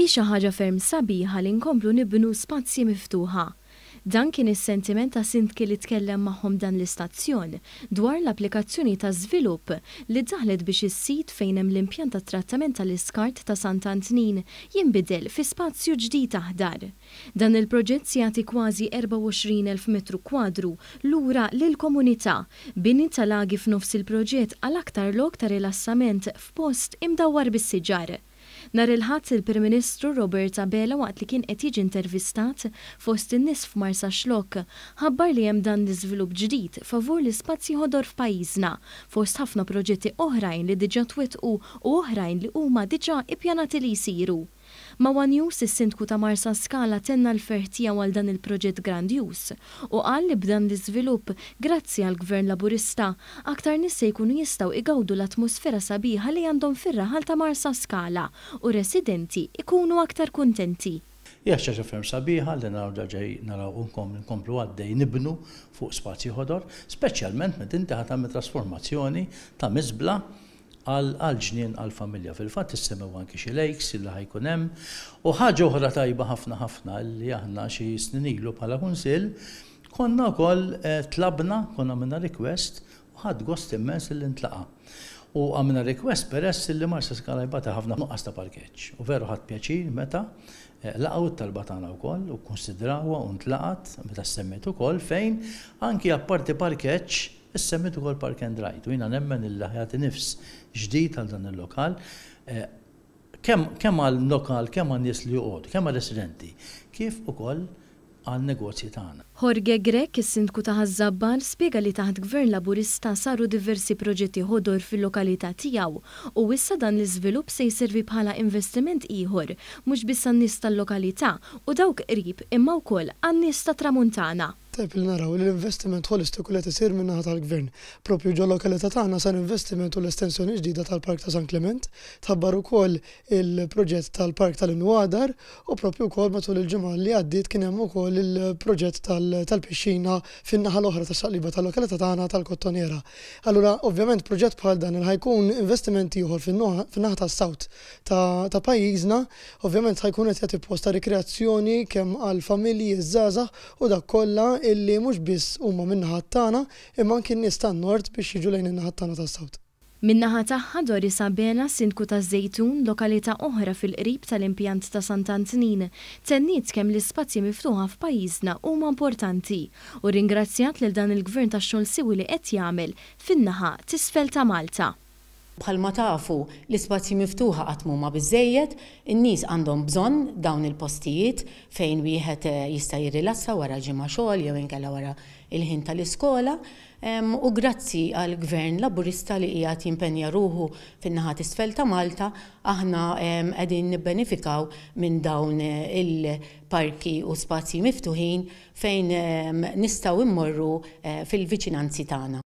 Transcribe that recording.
Hi xi ħaġa ferm sabiħa li nkomplu nibnu spazji miftuħa. Dan kien is-sentiment ta' sindki li tkellem magħhom dan l-istazzjon dwar l-applikazzjoni ta' żvilupp li daħlet biex is-sit fejn hemm l-impjant tat trattament tal-iskart ta' Sant'Antnin jinbidel fi spazju ġdid aħdar. Dan il-proġett se jagħti kważi 24,000 metru kwadru lura lill-komunità, bini tal-lagħi f'nofs il-proġett għal aktar lok ta' rilassament f'post imdawwar bis-siġar. Nhar il-Ħadd il-Prim Ministru Robert Abela waqt li kien qed jiġi intervistat fost in-nies f'Marsa Xlokk ħabbar li hemm dan l-iżvilupp ġdid favur l-ispazji ħodor f'pajjiżna fost ħafna proġetti oħrajn li diġà twettqu u oħrajn li huma diġà ippjanati li jsiru. Ma' One News is-Sindku ta' Marsa Scala tenna l-ferħ tiegħu għal dan il-proġett grandjuż u qal li b'dan l-iżvilupp grazzi għall Gvern Laburista aktar nies se jkunu jistgħu igawdu l-atmosfera sabiħa li għandhom fir-raħal ta' Marsa Scala u residenti ikunu aktar kuntenti. Hija xi ħaġa ferm sabiħa li naraw nkomplu għaddej nibnu fuq spazji ħodor, speċjalment meta inti ħad tagħmel trasformazzjoni ta' miżbla għal-ġnien għal-familja. Fil-fatt issemmew anki xi lakes illi ħajkun hemm u ħaġa oħra tajba ħafna li aħna xi snin ilu bħala kunsill konna wkoll tlabna, konna għamilna request u ħadd gost immens li ntlaqa. U għamilna request peress li Marsa Scala jbata ħafna nuqqas ta' parkeġġ. U veru ħadd pjaċir meta laqgħu t-talba tagħna wkoll u kkunsidrawha u ntlaqat meta semmejt ukoll fejn anki apparti parkeġġ is-semmit ukoll park and ride u jiena nemmen il-ħajati nifs ġdid għal dan il-lokal kemm għal-lokal, kemm għan-nies li joqgħodu, kemm għal-residenti, kif ukoll għal-negozji tagħna. Jorge Grek, is-Sindku ta' Ħażabbar, spjega li taħt Gvern Laburista saru diversi proġetti ħodor fil-lokalità tiegħu u issa dan l-iżvilupp se jservi bħala investiment ieħor mhux biss għan-nies tal-lokalità u dawk qrib imma wkoll għan-nies tat Tramuntana. Tajb li naraw li l-investiment holistiku li qed isir min-naħa tal-Gvern. Propju ġo lokalità tagħna sar investiment u l-estensjoni ġdida tal-Park ta' San Clement, tħabbar ukoll il-proġett tal-Park tal-Inwadar u propju wkoll matul il-ġimgħa li għaddiet kien hemm ukoll il-proġett tal-pixxina fin-naħa l-oħra tax-xaqliba tal-lokalità tagħna tal-Kottoniera. Allura ovvjament proġett bħal dan ħajkun investiment ieħor fin-naħa tas-sawt ta' pajjiżna, ovvjament ħajkun qed jagħti post ta' rikreazzjoni kemm għal familji żgħażagħ u dak kollha illi mhux biss huma min-naħa tagħna imma anke n-nies tan-nord biex jiġu lejn in-naħa tagħna tas-sawt. Min-naħa tagħha Doris Abela, Sindku taż-Żejtun, lokalità oħra fil-qrib tal-impjant ta' Sant'Antnin, tenniet kemm l-ispazji miftuħa f'pajjiżna huma importanti u ringrazzjat lil dan il-Gvern tax-xogħol siwi li qed jagħmel fin-naħa t'isfel ta' Malta. Bħalma tafu l-ispazji miftuħa qatt m'huma biżżejjed, in-nies għandhom bżonn dawn il-postijiet fejn wieħed jista' jirrilassa wara ġimgħa xogħol jew inkella wara il-ħin tal-iskola. U grazzi għall Gvern Laburista li qiegħed jimpenja ruħu fin-naħa t'isfel ta' Malta, aħna qegħdin nibbenefikaw minn dawn il-parki u spazji miftuħin fejn nistgħu immorru fil-viċinanzi tagħna.